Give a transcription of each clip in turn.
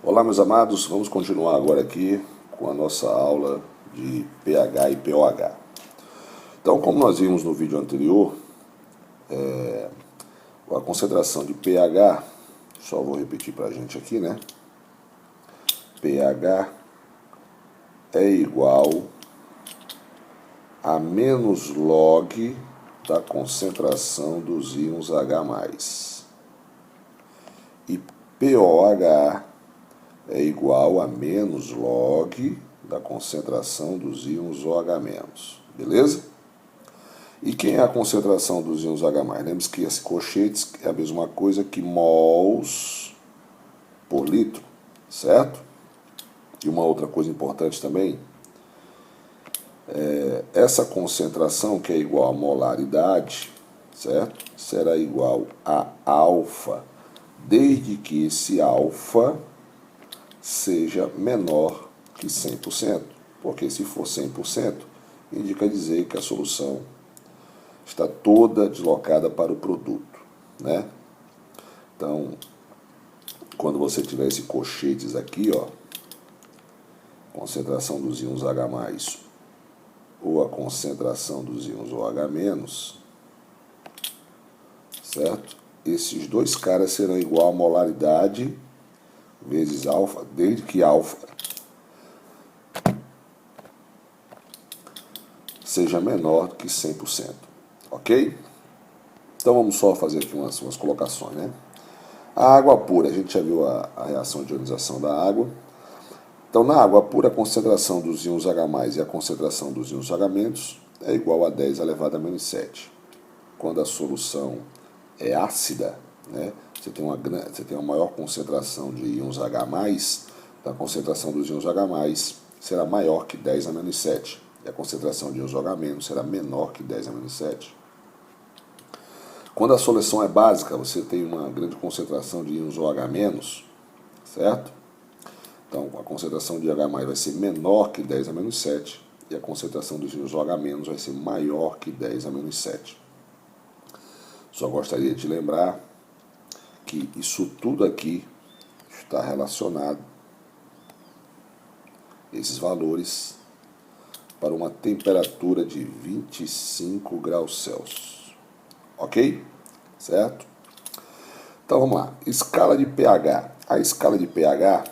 Olá, meus amados, vamos continuar agora aqui com a nossa aula de pH e pOH. Então, como nós vimos no vídeo anterior, a concentração de pH, só vou repetir para a gente aqui, né? pH é igual a menos log da concentração dos íons H+. E pOH é igual a menos log da concentração dos íons OH-, beleza? E quem é a concentração dos íons H+? Lembre-se que esse colchetes é a mesma coisa que mols por litro, certo? E uma outra coisa importante também, essa concentração, que é igual a molaridade, certo? Será igual a alfa, desde que esse alfa seja menor que 100%, porque se for 100%, indica dizer que a solução está toda deslocada para o produto, né? Então, quando você tiver esse colchetes aqui, ó, concentração dos íons H+, ou a concentração dos íons OH-, certo? Esses dois caras serão igual a molaridade vezes alfa, desde que alfa seja menor que 100%, ok? Então vamos só fazer aqui umas colocações, né? A água pura, a gente já viu a reação de ionização da água. Então, na água pura, a concentração dos íons H+, e a concentração dos íons OH- é igual a 10 elevado a menos 7. Quando a solução é ácida, né, você tem uma maior concentração de íons H+, então a concentração dos íons H+, será maior que 10 a menos 7. E a concentração de íons OH- será menor que 10 a menos 7. Quando a solução é básica, você tem uma grande concentração de íons OH-, certo? Então, a concentração de H+ vai ser menor que 10 a menos 7 e a concentração dos íons OH- vai ser maior que 10 a menos 7. Só gostaria de lembrar que isso tudo aqui está relacionado, esses valores, para uma temperatura de 25 graus Celsius. Ok? Certo? Então vamos lá. Escala de pH. A escala de pH,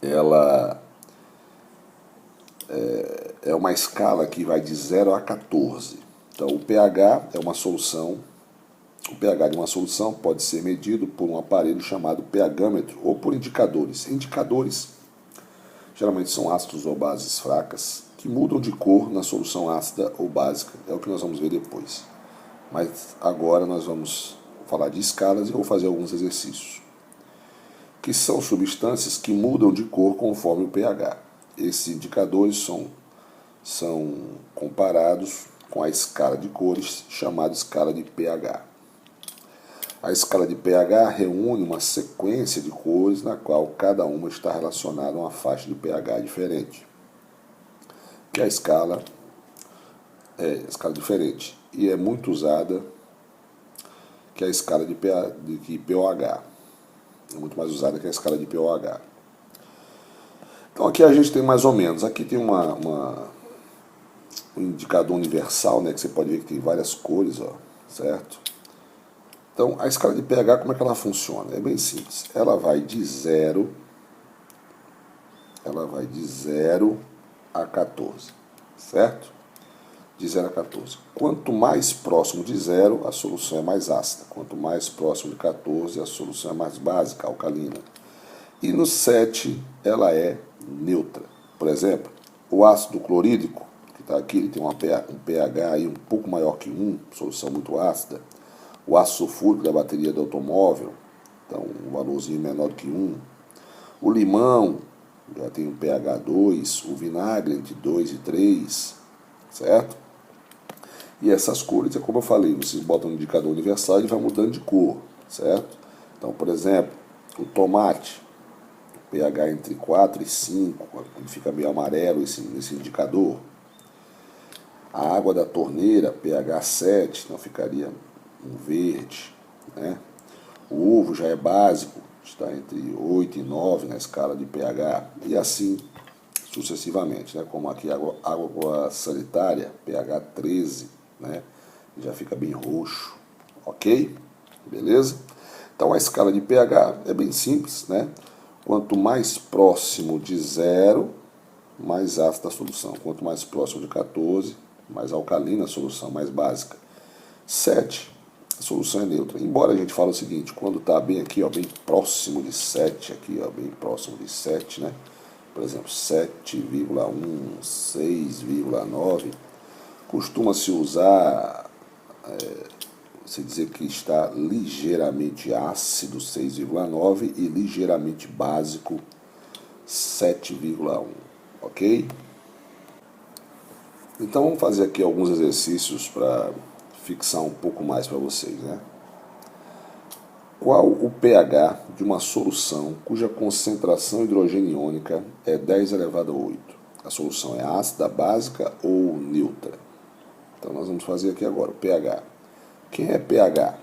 ela é uma escala que vai de 0 a 14. Então o pH é uma solução. O pH de uma solução pode ser medido por um aparelho chamado pHmetro ou por indicadores. Indicadores geralmente são ácidos ou bases fracas que mudam de cor na solução ácida ou básica. É o que nós vamos ver depois. Mas agora nós vamos falar de escalas e vou fazer alguns exercícios, que são substâncias que mudam de cor conforme o pH. Esses indicadores são comparados com a escala de cores, chamada escala de pH. A escala de pH reúne uma sequência de cores na qual cada uma está relacionada a uma faixa de pH diferente. Que a escala é escala diferente e é muito usada, que a escala de pOH. É muito mais usada que a escala de pOH. Então aqui a gente tem mais ou menos, aqui tem um indicador universal, né, que você pode ver que tem várias cores, ó, certo? Então a escala de pH, como é que ela funciona? É bem simples, ela vai de 0 a 14, certo? De 0 a 14. Quanto mais próximo de 0, a solução é mais ácida. Quanto mais próximo de 14, a solução é mais básica, alcalina. E no 7, ela é neutra. Por exemplo, o ácido clorídrico, que está aqui, ele tem um pH aí um pouco maior que 1, solução muito ácida. O ácido sulfúrico da bateria do automóvel, então um valorzinho menor do que 1. O limão já tem um pH 2, o vinagre entre 2 e 3, certo? E essas cores, é como eu falei, vocês botam no indicador universal e ele vai mudando de cor, certo? Então, por exemplo, o tomate, pH entre 4 e 5, ele fica meio amarelo esse indicador. A água da torneira, pH 7, então ficaria um verde, né? O ovo já é básico, está entre 8 e 9 na escala de pH, e assim sucessivamente, né? Como aqui água sanitária, pH 13, né? Já fica bem roxo, ok? Beleza? Então a escala de pH é bem simples, né? Quanto mais próximo de 0, mais ácida a solução. Quanto mais próximo de 14, mais alcalina a solução, mais básica. 7, a solução é neutra. Embora a gente fale o seguinte, quando está bem aqui, ó, bem próximo de 7, aqui, ó, bem próximo de 7, né? Por exemplo, 7,1, 6,9, costuma-se usar, se dizer que está ligeiramente ácido, 6,9, e ligeiramente básico, 7,1, ok? Então vamos fazer aqui alguns exercícios para fixar um pouco mais para vocês, né? Qual o pH de uma solução cuja concentração hidrogeniônica é 10 elevado a 8? A solução é ácida, básica ou neutra? Então nós vamos fazer aqui agora o pH. Quem é pH?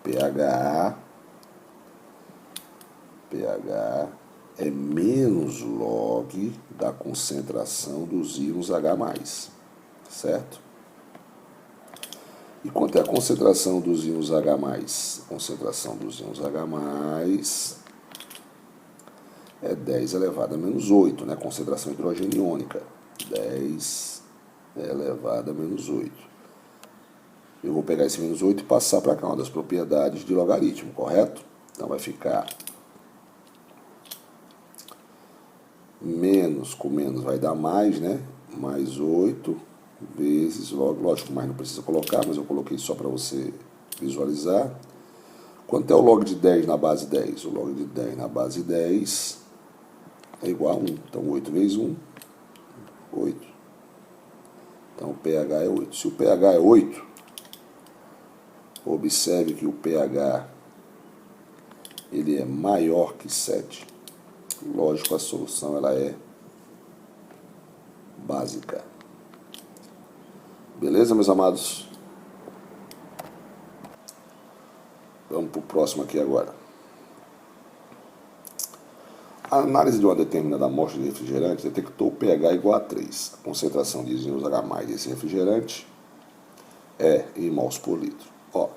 pH é menos log da concentração dos íons H+, certo? E quanto é a concentração dos íons H+? A concentração dos íons H+, é 10 elevado a menos 8, né? Concentração hidrogeniônica, 10 elevado a menos 8. Eu vou pegar esse menos 8 e passar para cá uma das propriedades de logaritmo, correto? Então vai ficar menos com menos vai dar mais, né? Mais 8 vezes log, lógico, mais não precisa colocar, mas eu coloquei só para você visualizar. Quanto é o log de 10 na base 10? O log de 10 na base 10 é igual a 1. Então 8 vezes 1, 8. Então o pH é 8. Se o pH é 8, observe que o pH ele é maior que 7. Lógico, a solução ela é básica. Beleza, meus amados? Vamos para o próximo aqui agora. A análise de uma determinada amostra de refrigerante detectou o pH igual a 3. A concentração de íons H+ desse refrigerante é em mols por litro. Ó,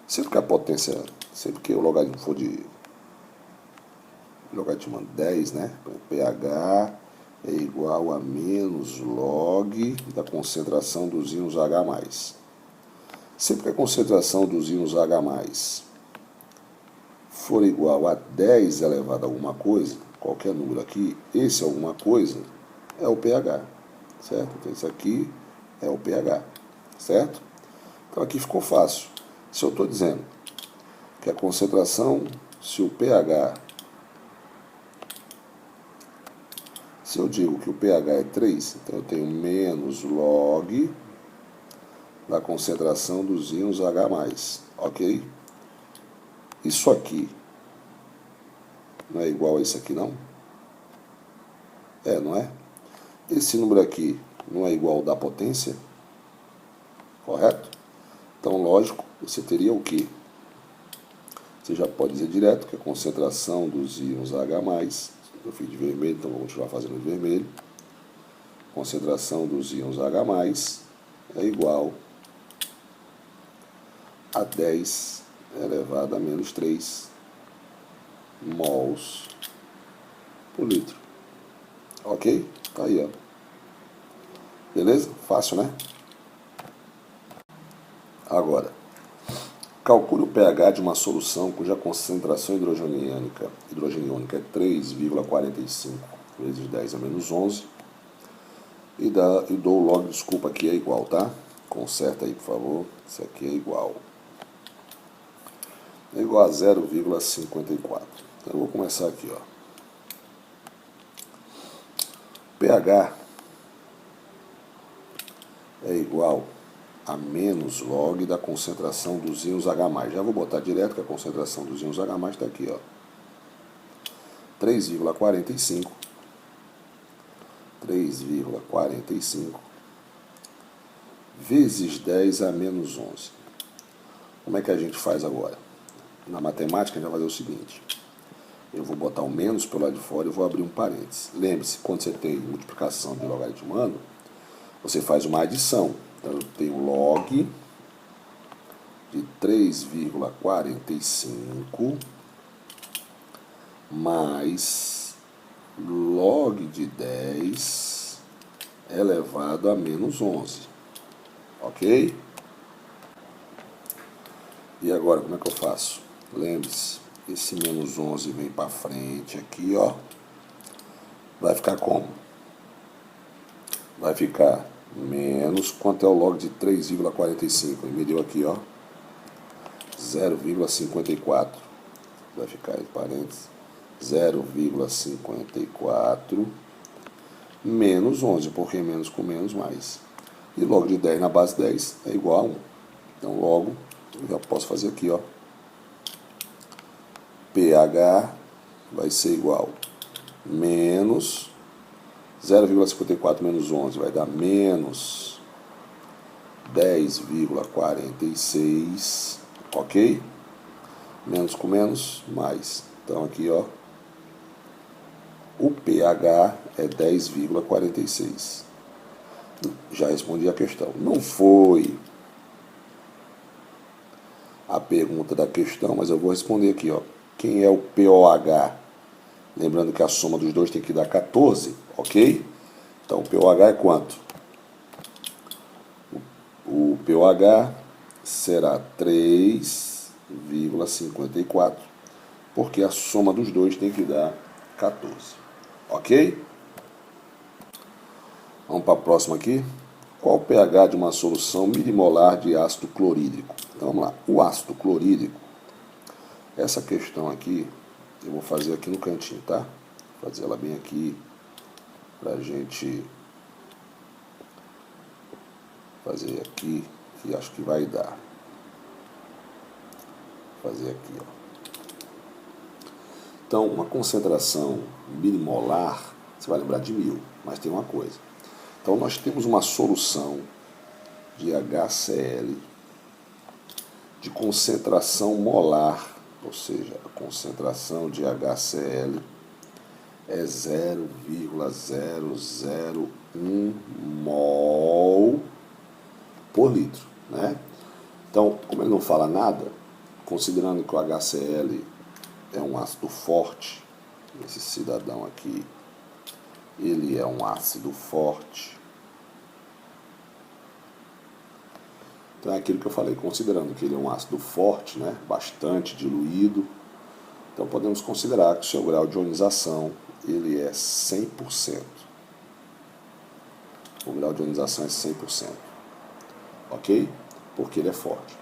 sempre que a potência, sempre que o logaritmo for de logaritmo 10, né? pH é igual a menos log da concentração dos íons H+. Sempre que a concentração dos íons H+ for igual a 10 elevado a alguma coisa, qualquer número aqui, esse alguma coisa é o pH, certo? Então isso aqui é o pH, certo? Então aqui ficou fácil. Se eu estou dizendo que a concentração, se o pH, se eu digo que o pH é 3, então eu tenho menos log da concentração dos íons H+, ok? Isso aqui não é igual a isso aqui, não? É, não é? Esse número aqui não é igual ao da potência? Correto? Então, lógico, você teria o quê? Você já pode dizer direto que a concentração dos íons H+, eu fiz de vermelho, então vou continuar fazendo de vermelho, concentração dos íons H+, é igual a 10 elevado a menos 3 mols por litro. Ok? Tá aí, ó. Beleza? Fácil, né? Agora, calcule o pH de uma solução cuja concentração hidrogeniônica é 3,45 vezes 10 a menos 11 e dou o log, desculpa, aqui é igual, tá? Conserta aí, por favor. Isso aqui é igual. É igual a 0,54. Então eu vou começar aqui, ó. pH é igual a menos log da concentração dos íons H+. Já vou botar direto que a concentração dos íons H+ está aqui, ó. 3,45 vezes 10 a menos 11. Como é que a gente faz agora? na matemática, a gente vai fazer o seguinte. Eu vou botar o menos pelo lado de fora e vou abrir um parênteses. Lembre-se, quando você tem multiplicação de logaritmando, você faz uma adição. Então, eu tenho log de 3,45 mais log de 10 elevado a menos 11. Ok? E agora, como é que eu faço? Lembre-se, esse menos 11 vem para frente aqui, ó. Vai ficar como? Vai ficar menos, quanto é o log de 3,45? Ele me deu aqui, ó, 0,54. Vai ficar entre parênteses, 0,54 menos 11, porque menos com menos mais. E log de 10 na base 10 é igual a 1. Então, logo, eu já posso fazer aqui, ó. pH vai ser igual menos 0,54 menos 11 vai dar menos 10,46, ok? Menos com menos, mais. Então aqui, ó, o pH é 10,46. Já respondi a questão. Não foi a pergunta da questão, mas eu vou responder aqui, ó. Quem é o POH? Lembrando que a soma dos dois tem que dar 14, ok? Então, o POH é quanto? O POH será 3,54, porque a soma dos dois tem que dar 14, ok? Vamos para a próxima aqui. Qual o pH de uma solução milimolar de ácido clorídrico? Então, vamos lá. O ácido clorídrico, essa questão aqui, eu vou fazer aqui no cantinho, tá? Vou fazer ela bem aqui, para a gente fazer aqui, que acho que vai dar. Vou fazer aqui, ó. Então, uma concentração milimolar, você vai lembrar de 1000, mas tem uma coisa. Então, nós temos uma solução de HCl de concentração molar, ou seja, a concentração de HCl é 0,001 mol por litro, né? Então, como ele não fala nada, considerando que o HCl é um ácido forte, esse cidadão aqui, ele é um ácido forte. Então é aquilo que eu falei, considerando que ele é um ácido forte, né, bastante diluído, então podemos considerar que o seu grau de ionização ele é 100%. O grau de ionização é 100%. Ok? Porque ele é forte.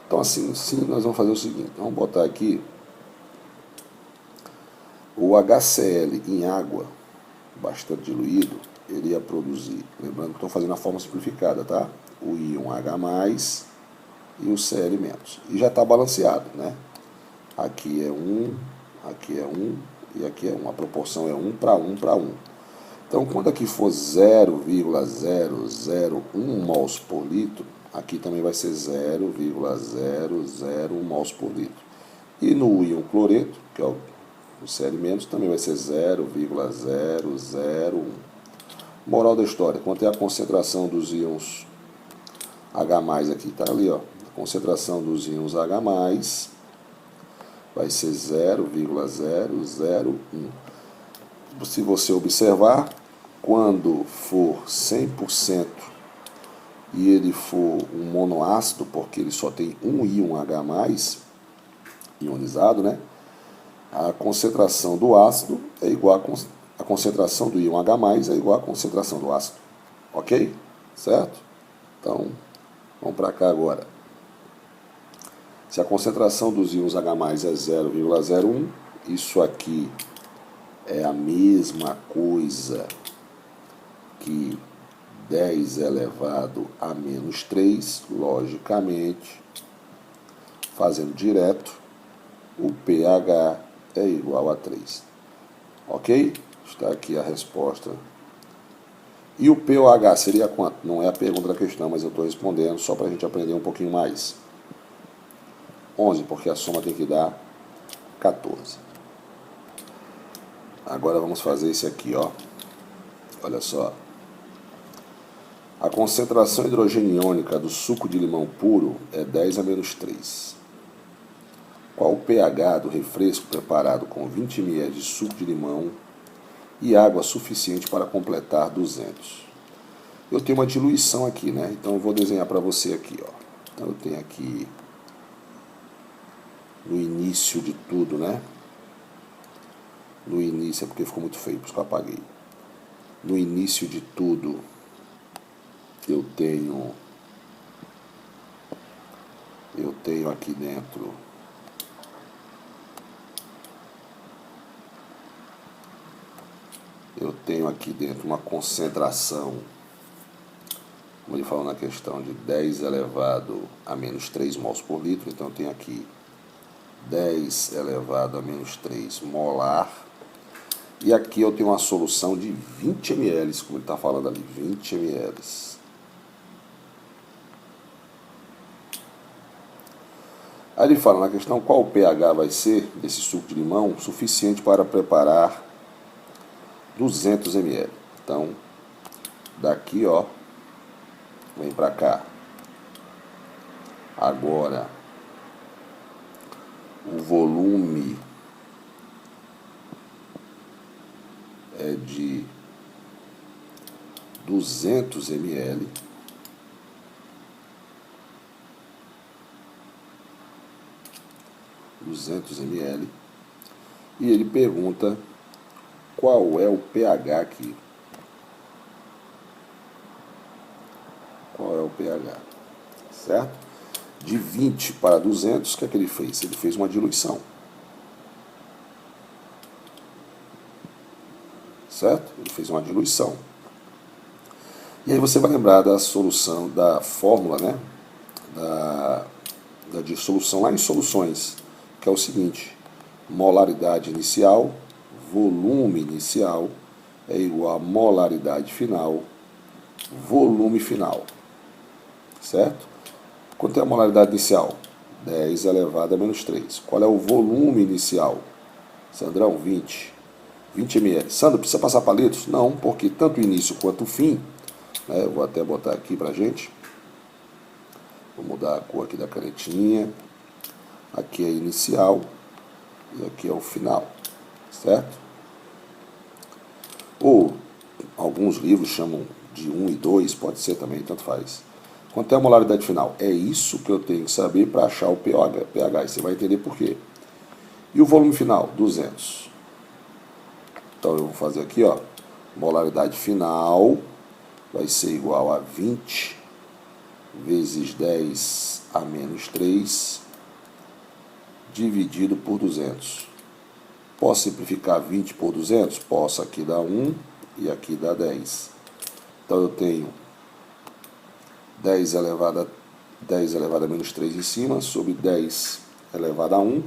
Então assim nós vamos fazer o seguinte, vamos botar aqui o HCl em água, bastante diluído, ele ia produzir, lembrando que estou fazendo a forma simplificada, tá? O íon H+, e o Cl-. E já está balanceado, né? Aqui é 1, aqui é 1 e aqui é 1. A proporção é 1 para 1 para 1. Então, quando aqui for 0,001 mols por litro, aqui também vai ser 0,001 mols por litro. E no íon cloreto, que é o Cl-, também vai ser 0,001. Moral da história, quanto é a concentração dos íons H+, aqui, tá ali, ó. A concentração dos íons H+, vai ser 0,001. Se você observar, quando for 100% e ele for um monoácido, porque ele só tem um íon H+, ionizado, né? A concentração do ácido é igual a concentração do íon H+, é igual à concentração do ácido. Ok? Certo? Então, vamos para cá agora. Se a concentração dos íons H+ é 0,01, isso aqui é a mesma coisa que 10 elevado a menos 3, logicamente, fazendo direto, o pH é igual a 3. Ok? Está aqui a resposta. E o pOH seria quanto? Não é a pergunta da questão, mas eu estou respondendo só para a gente aprender um pouquinho mais. 11, porque a soma tem que dar 14. Agora vamos fazer esse aqui, ó. Olha só. A concentração hidrogeniônica do suco de limão puro é 10 a menos 3. Qual o pH do refresco preparado com 20 ml de suco de limão e água suficiente para completar 200? Eu tenho uma diluição aqui, né? Então eu vou desenhar para você aqui, ó. Então eu tenho aqui no início de tudo, né? No início, é porque ficou muito feio, por isso que eu apaguei. No início de tudo, eu tenho aqui dentro uma concentração, como ele falou na questão, de 10 elevado a menos 3 mols por litro. Então eu tenho aqui 10 elevado a menos 3 molar. E aqui eu tenho uma solução de 20 ml, como ele está falando ali, 20 ml. Aí ele fala na questão qual o pH vai ser desse suco de limão suficiente para preparar 200 ml. Então, daqui, ó, vem para cá. Agora, o volume é de 200 ml. E ele pergunta qual é o pH aqui. Qual é o pH? Certo? De 20 para 200, o que é que ele fez? Ele fez uma diluição. Certo? Ele fez uma diluição. E aí você vai lembrar da solução, da fórmula, né? Da dissolução lá em soluções, que é o seguinte: molaridade inicial, volume inicial, é igual a molaridade final, volume final. Certo? Quanto é a molaridade inicial? 10 elevado a menos 3. Qual é o volume inicial? Sandrão, 20. 20 ml. Sandro, precisa passar para litros? Não, porque tanto o início quanto o fim, né, eu vou até botar aqui para a gente. Vou mudar a cor aqui da canetinha. Aqui é inicial e aqui é o final, certo? Ou alguns livros chamam de 1 e 2, pode ser também, tanto faz. Quanto é a molaridade final? É isso que eu tenho que saber para achar o pH, e você vai entender por quê. E o volume final? 200. Então eu vou fazer aqui, ó, molaridade final vai ser igual a 20 vezes 10 a menos 3 dividido por 200. Posso simplificar 20 por 200? Posso, aqui dá 1 e aqui dá 10. Então eu tenho 10 elevado a menos 3 em cima, sobre 10 elevado a 1.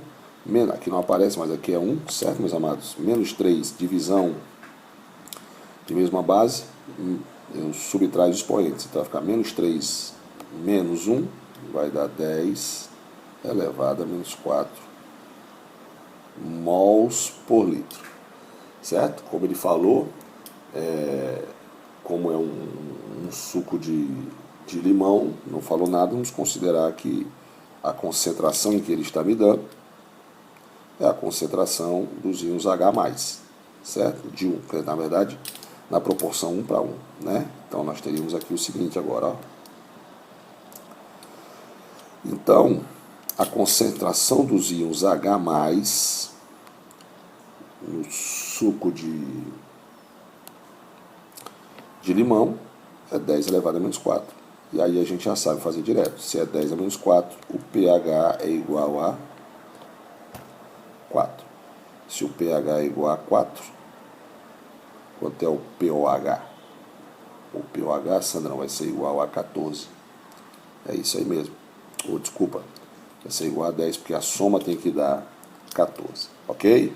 Aqui não aparece, mas aqui é 1, certo, meus amados? Menos 3, divisão de mesma base, eu subtraio os expoentes. Então vai ficar menos 3 menos 1, vai dar 10 elevado a menos 4 mols por litro. Certo? Como ele falou, como é um suco de limão, não falou nada, vamos considerar que a concentração em que ele está me dando é a concentração dos íons H+, certo? De 1, que na verdade, na proporção 1 para 1, né? Então nós teríamos aqui o seguinte agora, ó. Então, a concentração dos íons H+, no suco de limão, é 10 elevado a menos 4. E aí a gente já sabe fazer direto. Se é 10 a menos 4, o pH é igual a 4. Se o pH é igual a 4, quanto é o pOH? O pOH, Sandrão, vai ser igual a 14. É isso aí mesmo. Ou desculpa, vai ser igual a 10, porque a soma tem que dar 14. Ok?